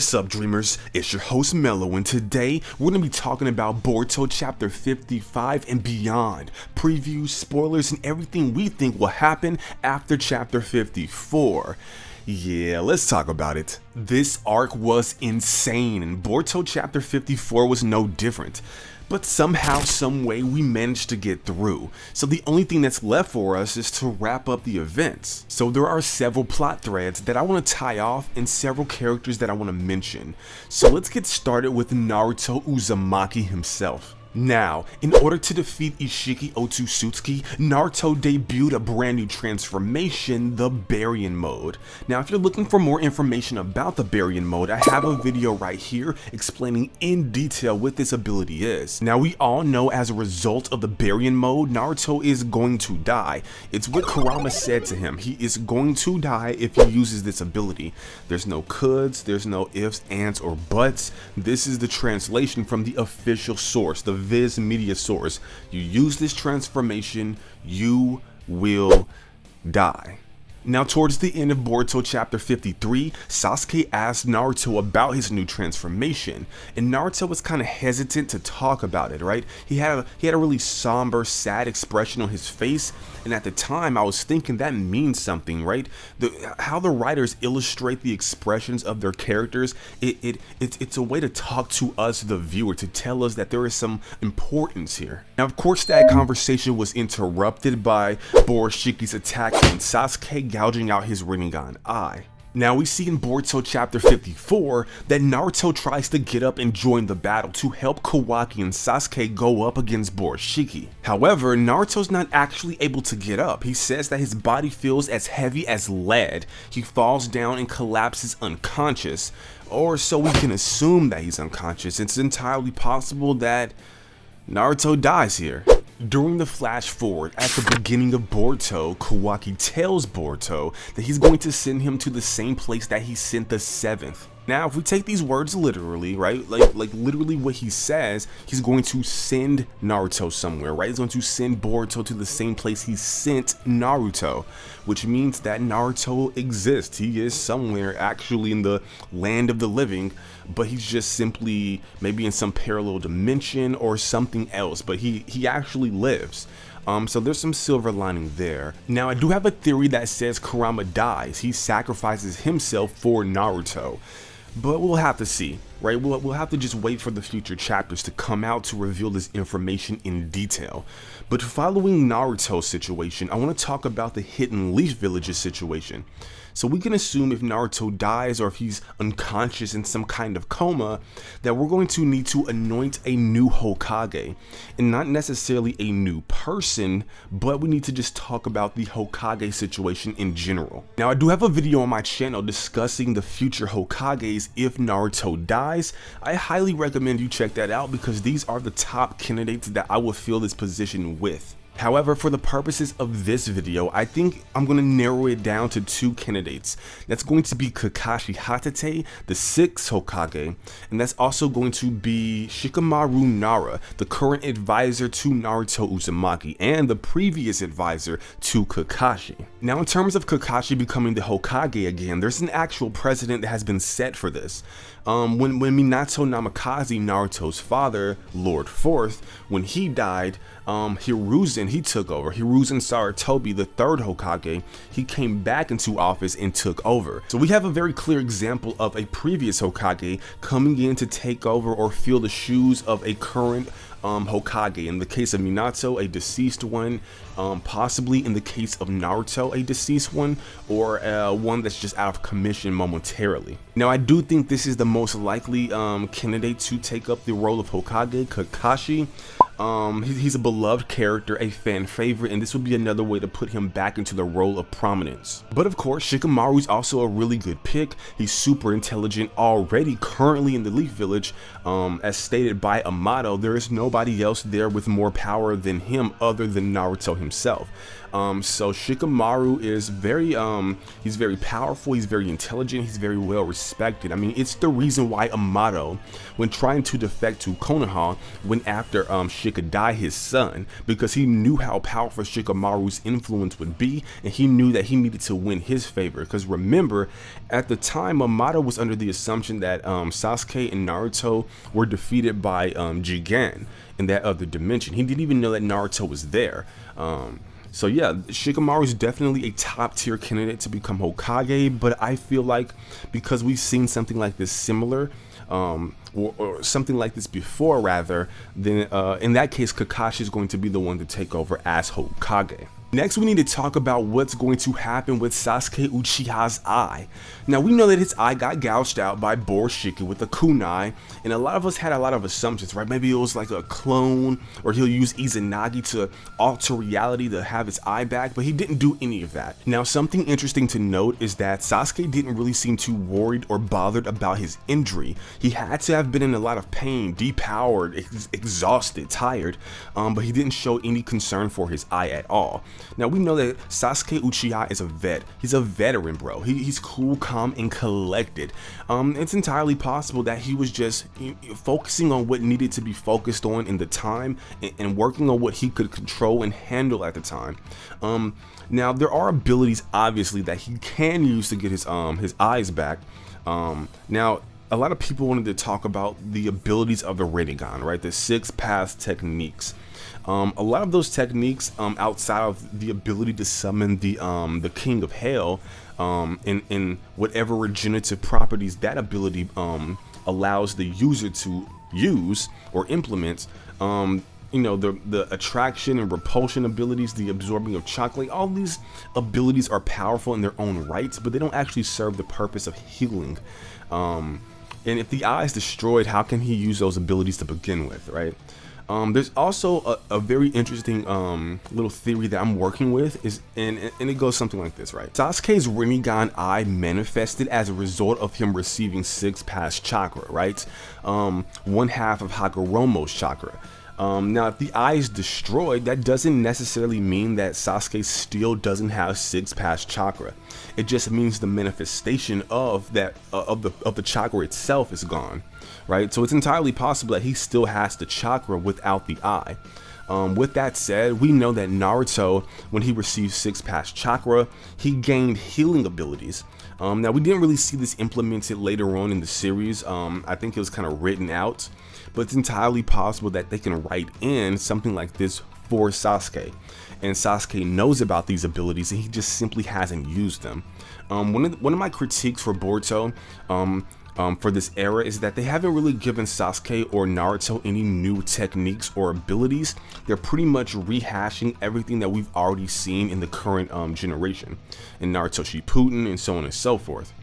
What's up, dreamers? It's your host Mello, and today we're going to be talking about Boruto Chapter 55 and beyond. Previews, spoilers, and everything we think will happen after Chapter 54. Yeah, let's talk about it. This arc was insane, and Boruto Chapter 54 was no different. But somehow, someway, we managed to get through. So the only thing that's left for us is to wrap up the events. So there are several plot threads that I want to tie off and several characters that I want to mention. So let's get started with Naruto Uzumaki himself. Now, in order to defeat Ishiki Otsutsuki, Naruto debuted a brand new transformation, the Baryon Mode. Now, if you're looking for more information about the Baryon Mode, I have a video right here explaining in detail what this ability is. Now, we all know as a result of the Baryon Mode, Naruto is going to die. It's what Kurama said to him. He is going to die if he uses this ability. There's no coulds, there's no ifs, ands, or buts. This is the translation from the official source, the Viz media source. You use this transformation, you will die. Now, towards the end of Boruto Chapter 53, Sasuke asked Naruto about his new transformation, and Naruto was kind of hesitant to talk about it, right? He had a really somber, sad expression on his face, and at the time, I was thinking that means something, right? How the writers illustrate the expressions of their characters, it's a way to talk to us, the viewer, to tell us that there is some importance here. Now, of course, that conversation was interrupted by Boroshiki's attack and Sasuke gouging out his Rinnegan eye. Now we see in Boruto Chapter 54 that Naruto tries to get up and join the battle to help Kawaki and Sasuke go up against Boroshiki. However, Naruto's not actually able to get up. He says that his body feels as heavy as lead. He falls down and collapses unconscious, or so we can assume that he's unconscious. It's entirely possible that Naruto dies here. During the flash forward, at the beginning of Boruto, Kawaki tells Boruto that he's going to send him to the same place that he sent the 7th. Now, if we take these words literally, right, like literally what he says, he's going to send Naruto somewhere, right? He's going to send Boruto to the same place he sent Naruto, which means that Naruto exists. He is somewhere actually in the land of the living, but he's just simply maybe in some parallel dimension or something else, but he actually lives. So there's some silver lining there. Now, I do have a theory that says Kurama dies. He sacrifices himself for Naruto. But we'll have to see, right? We'll have to just wait for the future chapters to come out to reveal this information in detail. But following Naruto's situation, I want to talk about the Hidden Leaf Village's situation. So we can assume if Naruto dies or if he's unconscious in some kind of coma, that we're going to need to anoint a new Hokage. And not necessarily a new person, but we need to just talk about the Hokage situation in general. Now, I do have a video on my channel discussing the future Hokages if Naruto dies. I highly recommend you check that out because these are the top candidates that I will fill this position with. However, for the purposes of this video, I think I'm going to narrow it down to 2 candidates. That's going to be Kakashi Hatake, the 6th Hokage, and that's also going to be Shikamaru Nara, the current advisor to Naruto Uzumaki and the previous advisor to Kakashi. Now, in terms of Kakashi becoming the Hokage again, there's an actual precedent that has been set for this. When Minato Namikaze, Naruto's father, Lord Fourth, when he died, Hiruzen, he took over. Hiruzen Sarutobi, the 3rd Hokage, he came back into office and took over. So we have a very clear example of a previous Hokage coming in to take over or fill the shoes of a current Hokage. In the case of Minato, a deceased one, possibly in the case of Naruto, a deceased one, or one that's just out of commission momentarily. Now, I do think this is the most likely candidate to take up the role of Hokage, Kakashi. He's a beloved character, a fan favorite, and this would be another way to put him back into the role of prominence. But of course, Shikamaru's also a really good pick. He's super intelligent already, currently in the Leaf Village. As stated by Amato, there is nobody else there with more power than him other than Naruto himself. So Shikamaru is he's very powerful, he's very intelligent, he's very well respected. I mean, it's the reason why Amato, when trying to defect to Konoha, went after Shikamaru it could die his son, because he knew how powerful Shikamaru's influence would be, and he knew that he needed to win his favor. Because remember, at the time, Yamato was under the assumption that Sasuke and Naruto were defeated by Jigen in that other dimension. He didn't even know that Naruto was there. So yeah, Shikamaru is definitely a top tier candidate to become Hokage, but I feel like because we've seen something like this similar, or something like this before rather, then in that case Kakashi is going to be the one to take over as Hokage. Next, we need to talk about what's going to happen with Sasuke Uchiha's eye. Now, we know that his eye got gouged out by Boruto with a kunai, and a lot of us had a lot of assumptions, right? Maybe it was like a clone, or he'll use Izanagi to alter reality to have his eye back, but he didn't do any of that. Now, something interesting to note is that Sasuke didn't really seem too worried or bothered about his injury. He had to have been in a lot of pain, depowered, exhausted, tired, but he didn't show any concern for his eye at all. Now, we know that Sasuke Uchiha is a vet. He's a veteran, bro. He's cool, calm, and collected. It's entirely possible that he was just focusing on what needed to be focused on in the time, and working on what he could control and handle at the time. Now, there are abilities, obviously, that he can use to get his eyes back. Now, a lot of people wanted to talk about the abilities of the Rinnegan, right? The 6 path techniques. A lot of those techniques, outside of the ability to summon the King of Hell, in whatever regenerative properties that ability allows the user to use or implement, you know, the attraction and repulsion abilities, the absorbing of chocolate, all these abilities are powerful in their own rights, but they don't actually serve the purpose of healing. And if the eye is destroyed, how can he use those abilities to begin with, right? There's also a very interesting little theory that I'm working with, and it goes something like this, right? Sasuke's Rinnegan eye manifested as a result of him receiving 6 path chakra, right? 1/2 of Hagoromo's chakra. Now, if the eye is destroyed, that doesn't necessarily mean that Sasuke still doesn't have 6 path chakra. It just means the manifestation of that of the chakra itself is gone, right? So it's entirely possible that he still has the chakra without the eye. With that said, we know that Naruto, when he received 6 path chakra, he gained healing abilities. Now, we didn't really see this implemented later on in the series. I think it was kind of written out, but it's entirely possible that they can write in something like this for Sasuke, and Sasuke knows about these abilities and he just simply hasn't used them. One of my critiques for Boruto for this era is that they haven't really given Sasuke or Naruto any new techniques or abilities. They're pretty much rehashing everything that we've already seen in the current generation, in Naruto Shippuden and so on and so forth.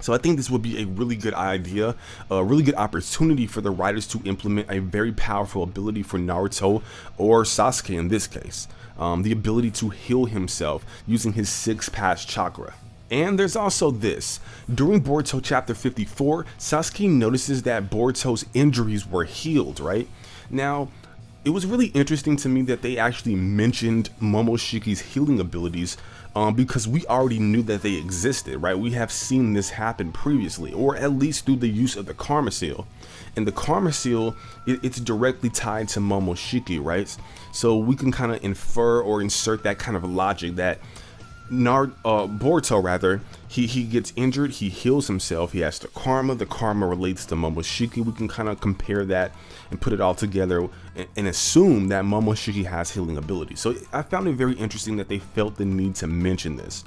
So I think this would be a really good idea, a really good opportunity for the writers to implement a very powerful ability for Naruto, or Sasuke in this case, the ability to heal himself using his 6 path chakra. And there's also this. During Boruto Chapter 54, Sasuke notices that Boruto's injuries were healed, right? Now, it was really interesting to me that they actually mentioned Momoshiki's healing abilities, because we already knew that they existed, right? We have seen this happen previously, or at least through the use of the Karma Seal. And the Karma Seal, it's directly tied to Momoshiki, right? So we can kind of infer or insert that kind of logic that Boruto rather, he gets injured, he heals himself, he has the karma relates to Momoshiki. We can kind of compare that and put it all together and assume that Momoshiki has healing abilities. So I found it very interesting that they felt the need to mention this.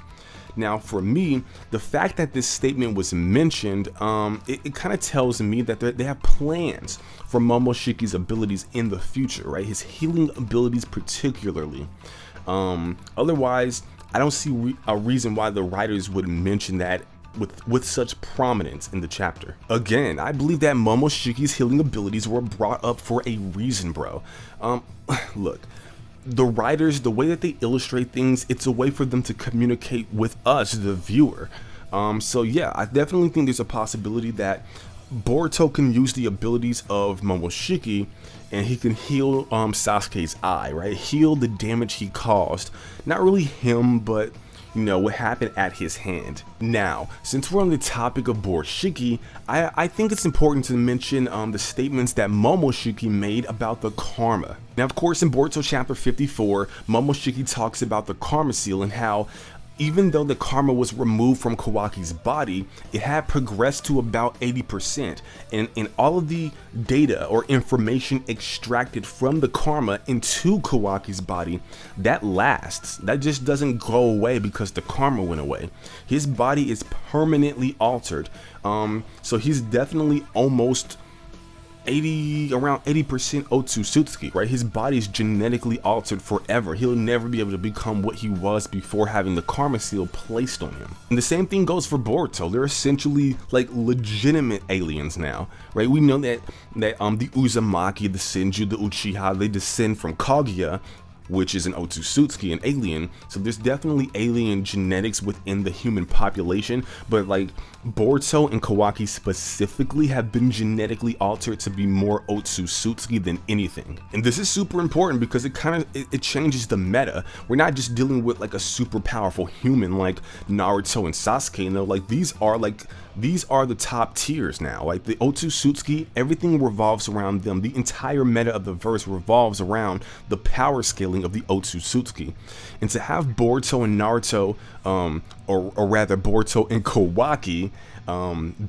Now, for me, the fact that this statement was mentioned, it kind of tells me that they have plans for Momoshiki's abilities in the future, right? His healing abilities particularly. Otherwise, I don't see a reason why the writers would mention that with such prominence in the chapter. Again, I believe that Momoshiki's healing abilities were brought up for a reason, bro. Look, the writers, the way that they illustrate things, it's a way for them to communicate with us, the viewer. So yeah, I definitely think there's a possibility that Boruto can use the abilities of Momoshiki and he can heal Sasuke's eye, right? Heal the damage he caused. Not really him, but what happened at his hand. Now, since we're on the topic of Boruto, I think it's important to mention the statements that Momoshiki made about the karma. Now, of course, in Boruto Chapter 54, Momoshiki talks about the karma seal and how even though the karma was removed from Kawaki's body, it had progressed to about 80%. And in all of the data or information extracted from the karma into Kawaki's body, that lasts. That just doesn't go away because the karma went away. His body is permanently altered. So he's definitely almost around 80% Otsutsuki, right? His body is genetically altered forever. He'll never be able to become what he was before having the karma seal placed on him. And the same thing goes for Boruto. They're essentially like legitimate aliens now, right? We know that the Uzumaki, the Senju, the Uchiha, they descend from Kaguya, which is an Otsutsuki, an alien. So there's definitely alien genetics within the human population, but like Boruto and Kawaki specifically have been genetically altered to be more Otsutsuki than anything. And this is super important because it changes the meta. We're not just dealing with like a super powerful human like Naruto and Sasuke. No, like these are the top tiers now. Like the Otsutsuki, everything revolves around them. The entire meta of the verse revolves around the power scaling of the Otsutsuki. And to have Boruto and Naruto, or rather Boruto and Kawaki,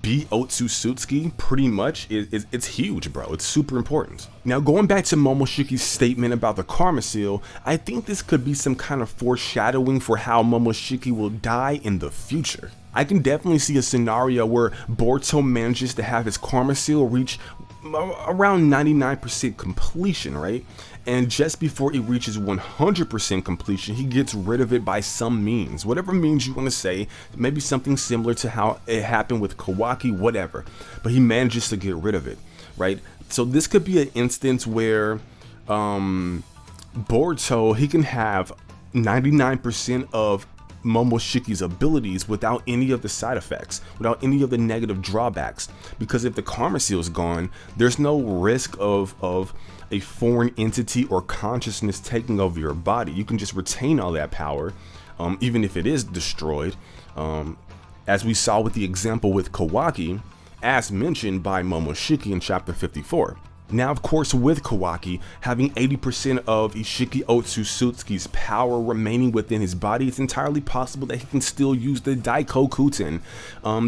be Otsutsuki pretty much it's huge, bro. It's super important. Now, going back to Momoshiki's statement about the karma seal, I think this could be some kind of foreshadowing for how Momoshiki will die in the future. I can definitely see a scenario where Boruto manages to have his karma seal reach around 99% completion, right? And just before it reaches 100% completion, he gets rid of it by some means, whatever means you want to say, maybe something similar to how it happened with Kawaki, whatever, but he manages to get rid of it, right? So this could be an instance where Boruto, he can have 99% of Momoshiki's abilities without any of the side effects, without any of the negative drawbacks, because if the karma seal is gone, there's no risk of a foreign entity or consciousness taking over your body. You can just retain all that power, even if it is destroyed, as we saw with the example with Kawaki, as mentioned by Momoshiki in chapter 54. Now, of course, with Kawaki having 80% of Ishiki Otsutsuki's power remaining within his body, it's entirely possible that he can still use the Daikokuten,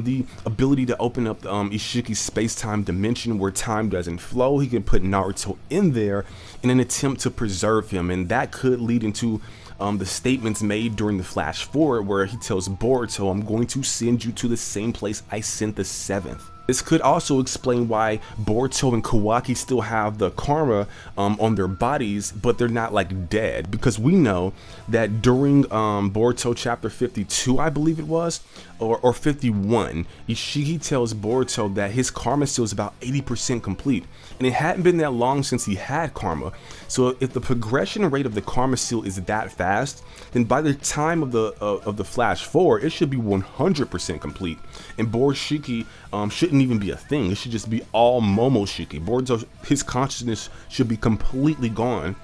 the ability to open up the Ishiki's space-time dimension where time doesn't flow. He can put Naruto in there in an attempt to preserve him, and that could lead into the statements made during the flash forward where he tells Boruto, "I'm going to send you to the same place I sent the 7th." This could also explain why Boruto and Kawaki still have the karma on their bodies, but they're not like dead, because we know that during Boruto chapter 52, I believe it was, or 51, Ishiki tells Boruto that his karma seal is about 80% complete, and it hadn't been that long since he had karma. So if the progression rate of the karma seal is that fast, then by the time of the flash forward, it should be 100% complete, and Borushiki shouldn't even be a thing. It should just be all Momoshiki. Boruto, his consciousness should be completely gone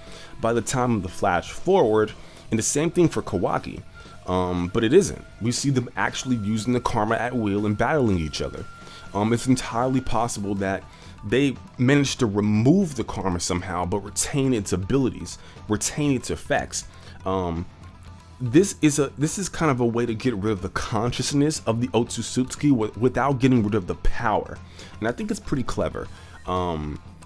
by the time of the flash forward, and the same thing for Kawaki. But it isn't. We see them actually using the karma at will and battling each other. It's entirely possible that they managed to remove the karma somehow, but retain its abilities, retain its effects. This is kind of a way to get rid of the consciousness of the Otsutsuki without getting rid of the power, and I think it's pretty clever.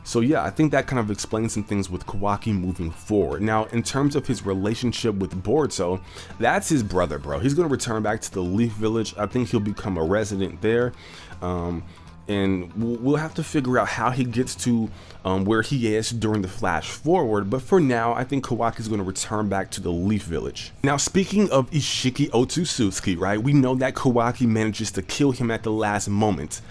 So yeah, I think that kind of explains some things with Kawaki moving forward. Now, in terms of his relationship with Boruto, that's his brother, bro. He's gonna return back to the Leaf Village. I think he'll become a resident there. And we'll have to figure out how he gets to where he is during the flash forward, but for now I think Kawaki's going to return back to the Leaf Village. Now, speaking of Ishiki Otsutsuki, right, we know that Kawaki manages to kill him at the last moment.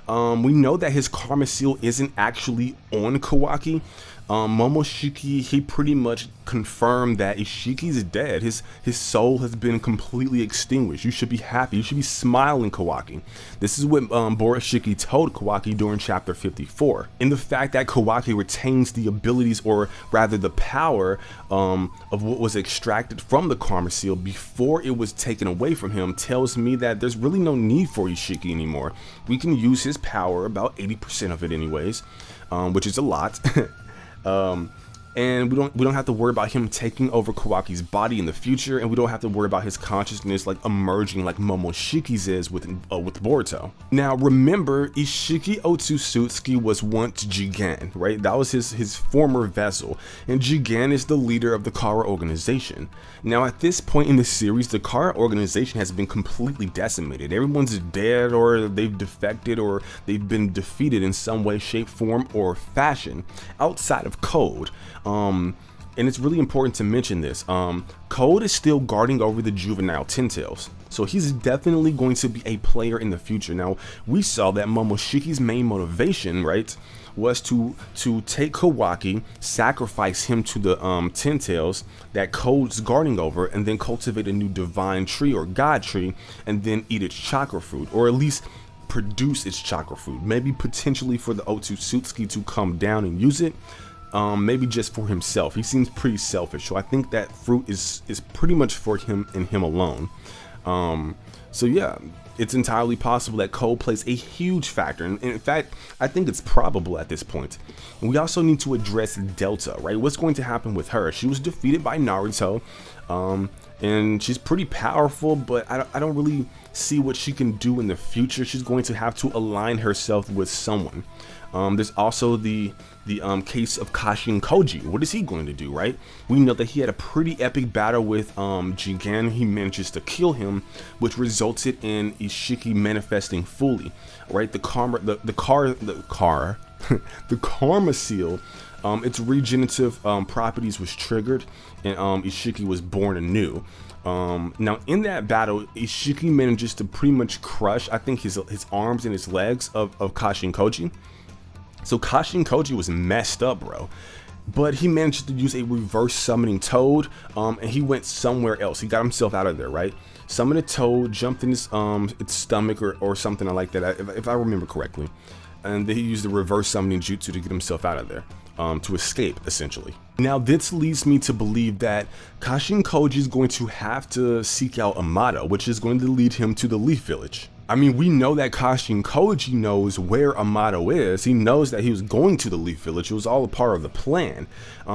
We know that his karma seal isn't actually on Kawaki, Momoshiki, he pretty much confirmed that Ishiki's dead. His soul has been completely extinguished. You should be happy. You should be smiling, Kawaki. This is what Borishiki told Kawaki during chapter 54. And the fact that Kawaki retains the abilities, or rather the power, of what was extracted from the Karma Seal before it was taken away from him tells me that there's really no need for Ishiki anymore. We can use his power, about 80% of it anyways, which is a lot. And we don't have to worry about him taking over Kawaki's body in the future, and we don't have to worry about his consciousness like emerging like Momoshiki's is with Boruto. Now remember, Ishiki Otsutsuki was once Jigen, right? That was his former vessel, and Jigen is the leader of the Kara organization. Now at this point in the series, the Kara organization has been completely decimated. Everyone's dead, or they've defected, or they've been defeated in some way, shape, form, or fashion outside of Code. And it's really important to mention this. Code is still guarding over the juvenile Ten-Tails, so he's definitely going to be a player in the future. Now, we saw that Momoshiki's main motivation, right, was to take Kawaki, sacrifice him to the Ten-Tails that Code's guarding over, and then cultivate a new divine tree or god tree, and then eat its chakra fruit, or at least produce its chakra fruit. Maybe potentially for the Otsutsuki to come down and use it. Maybe just for himself. He seems pretty selfish, so I think that fruit is pretty much for him and him alone. So yeah, it's entirely possible that Code plays a huge factor, and in fact, I think it's probable at this point. And we also need to address Delta, right? What's going to happen with her? She was defeated by Naruto, and she's pretty powerful, but I don't really see what she can do in the future. She's going to have to align herself with someone. There's also the case of Kashin Koji. What is he going to do, right? We know that he had a pretty epic battle with Jigen. He manages to kill him, which resulted in Ishiki manifesting fully, right? The Karma Seal, its regenerative properties was triggered, and Ishiki was born anew. Now in that battle, Ishiki manages to pretty much crush, I think, his arms and his legs of Kashin Koji. So Kashin Koji was messed up, bro. But he managed to use a reverse summoning toad, and he went somewhere else. He got himself out of there, right? Summoned a toad, jumped in its stomach or something like that, if I remember correctly. And then he used the reverse summoning jutsu to get himself out of there, to escape, essentially. Now this leads me to believe that Kashin Koji is going to have to seek out Amado, which is going to lead him to the Leaf Village. I mean, we know that Kashin Koji knows where Amado is. He knows that he was going to the Leaf Village. It was all a part of the plan.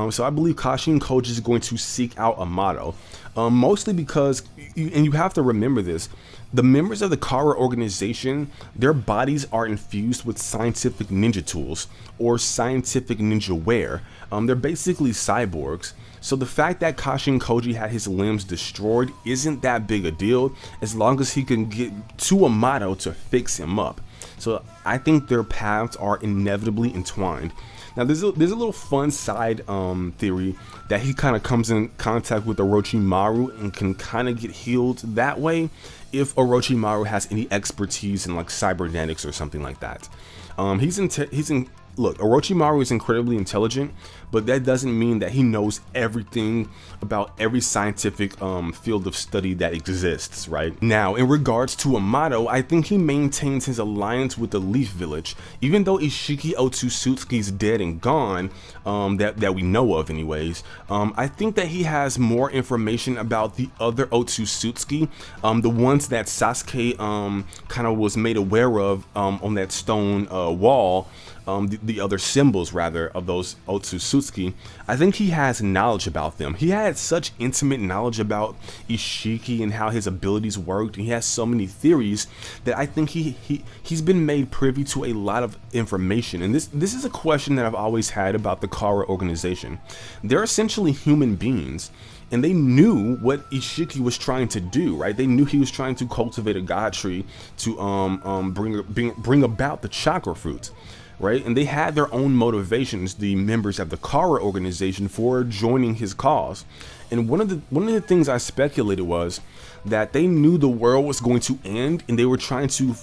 So I believe Kashin Koji is going to seek out Amado. Mostly because, and you have to remember this, the members of the Kara organization, their bodies are infused with scientific ninja tools or scientific ninja wear. They're basically cyborgs. So the fact that Kashin Koji had his limbs destroyed isn't that big a deal, as long as he can get to Amado to fix him up. So I think their paths are inevitably entwined. Now there's a little fun side theory that he kind of comes in contact with Orochimaru and can kind of get healed that way if Orochimaru has any expertise in like cybernetics or something like that. Look, Orochimaru is incredibly intelligent, but that doesn't mean that he knows everything about every scientific field of study that exists, right? Now, in regards to Amado, I think he maintains his alliance with the Leaf Village. Even though Ishiki Otsutsuki is dead and gone, that we know of anyways, I think that he has more information about the other Otsutsuki, the ones that Sasuke kind of was made aware of on that stone wall. The other symbols rather of those Otsutsuki. I think he has knowledge about them. He had such intimate knowledge about Ishiki and how his abilities worked, and he has so many theories that I think he's been made privy to a lot of information. And this is a question that I've always had about the Kara organization. They're essentially human beings, and they knew what Ishiki was trying to do, right? They knew he was trying to cultivate a god tree to bring about the chakra fruits, right? And they had their own motivations, the members of the Kara organization, for joining his cause. And one of the things I speculated was that they knew the world was going to end, and they were trying to,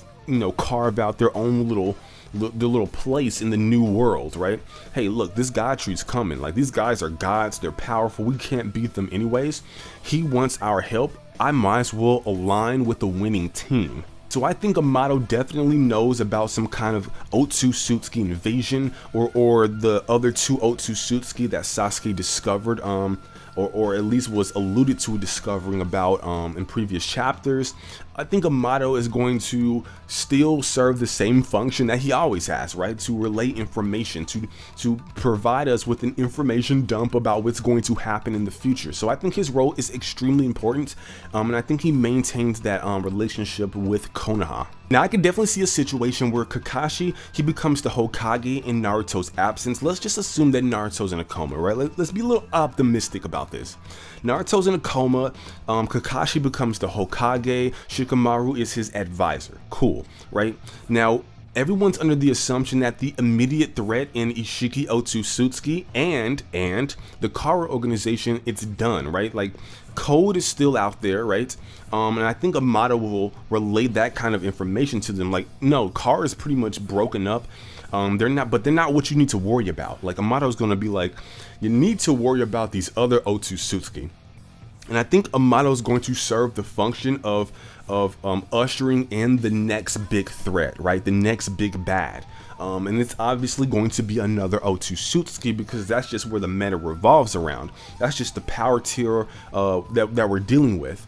carve out their own little their little place in the new world, right? Hey, look, this god tree's coming. Like, these guys are gods, they're powerful, we can't beat them anyways. He wants our help. I might as well align with the winning team. So I think Amato definitely knows about some kind of Otsutsuki invasion, or the other two Otsutsuki that Sasuke discovered, or at least was alluded to discovering about in previous chapters. I think Amato is going to still serve the same function that he always has, right? To relay information, to provide us with an information dump about what's going to happen in the future. So I think his role is extremely important, and I think he maintains that relationship with Konoha. Now, I could definitely see a situation where Kakashi, he becomes the Hokage in Naruto's absence. Let's just assume that Naruto's in a coma, right? Let's be a little optimistic about this. Naruto's in a coma, Kakashi becomes the Hokage, Shikamaru is his advisor. Cool, right? Now, everyone's under the assumption that the immediate threat in Ishiki Otsutsuki and the Kara organization, it's done, right? Like, code is still out there, right? And I think Amato will relay that kind of information to them. Like, no, Kara is pretty much broken up. They're not what you need to worry about. Like, Amato's gonna be like, you need to worry about these other Otsutsuki. And I think Amato's going to serve the function of ushering in the next big threat, right? The next big bad. And it's obviously going to be another Otsutsuki, because that's just where the meta revolves around. That's just the power tier that we're dealing with.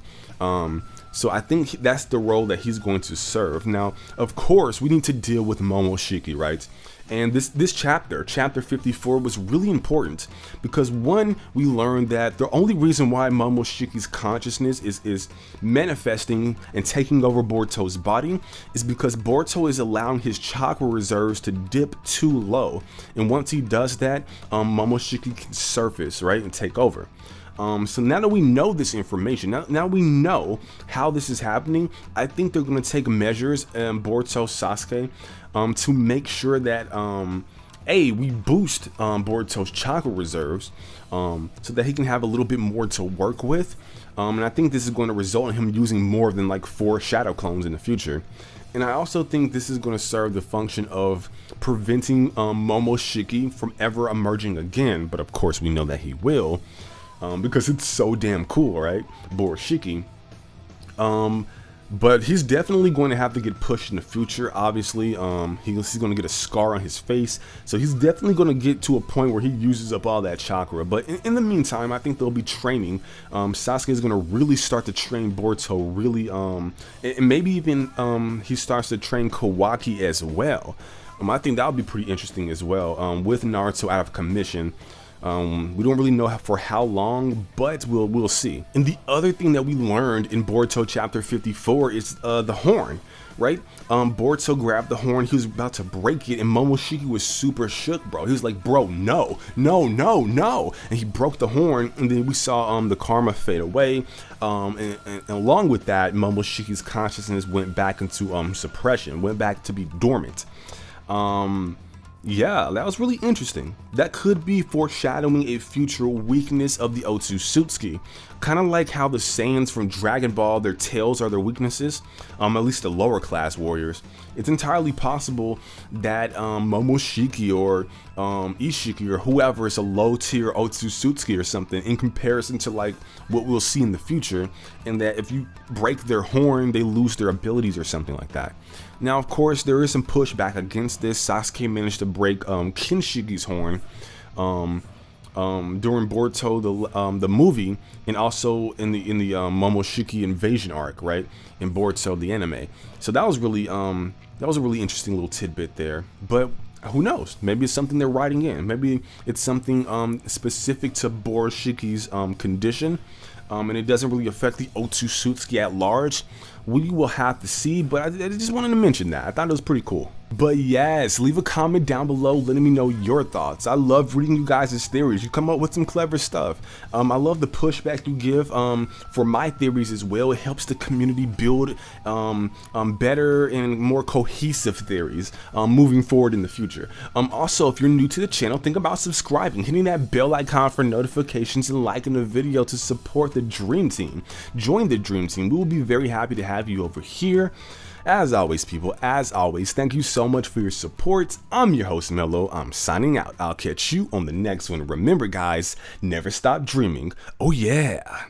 So I think that's the role that he's going to serve. Now, of course, we need to deal with Momoshiki, right? And this chapter 54, was really important because, one, we learned that the only reason why Momoshiki's consciousness is manifesting and taking over Boruto's body is because Boruto is allowing his chakra reserves to dip too low. And once he does that, Momoshiki can surface, right, and take over. So now that we know this information, now we know how this is happening, I think they're going to take measures, Boruto, Sasuke, to make sure that, we boost Boruto's chakra reserves, so that he can have a little bit more to work with. And I think this is going to result in him using more than like 4 shadow clones in the future. And I also think this is going to serve the function of preventing Momoshiki from ever emerging again. But of course, we know that he will. Because it's so damn cool, right? Borushiki. But he's definitely going to have to get pushed in the future. Obviously, he's going to get a scar on his face, so he's definitely going to get to a point where he uses up all that chakra. But in the meantime, I think they'll be training. Sasuke is going to really start to train Boruto, really, and maybe even he starts to train Kawaki as well. I think that would be pretty interesting as well, with Naruto out of commission. We don't really know for how long, but we'll see. And the other thing that we learned in Boruto Chapter 54 is the horn, right? Boruto grabbed the horn, he was about to break it, and Momoshiki was super shook, bro. He was like, bro, no. And he broke the horn, and then we saw the karma fade away. And along with that, Momoshiki's consciousness went back into suppression, went back to be dormant. Yeah, that was really interesting. That could be foreshadowing a future weakness of the Otsutsuki. Kind of like how the Saiyans from Dragon Ball, their tails are their weaknesses, at least the lower class warriors. It's entirely possible that Momoshiki or Ishiki or whoever is a low tier Otsutsuki or something in comparison to like what we'll see in the future, and that if you break their horn, they lose their abilities or something like that. Now, of course, there is some pushback against this. Sasuke managed to break Kinshiki's horn during Boruto the movie, and also in the Momoshiki invasion arc, right, in Boruto the anime. So that was really that was a really interesting little tidbit there. But who knows? Maybe it's something they're writing in. Maybe it's something specific to Borushiki's condition, and it doesn't really affect the Otsutsuki at large. We will have to see, but I just wanted to mention that. I thought it was pretty cool. But yes, leave a comment down below letting me know your thoughts. I love reading you guys' theories. You come up with some clever stuff. I love the pushback you give for my theories as well. It helps the community build better and more cohesive theories moving forward in the future. Also, if you're new to the channel, think about subscribing, hitting that bell icon for notifications, and liking the video to support the Dream Team. Join the Dream Team. We will be very happy to have you over here. As always, people, as always, thank you so much for your support. I'm your host, Mello. I'm signing out. I'll catch you on the next one. Remember, guys, never stop dreaming. Oh, yeah.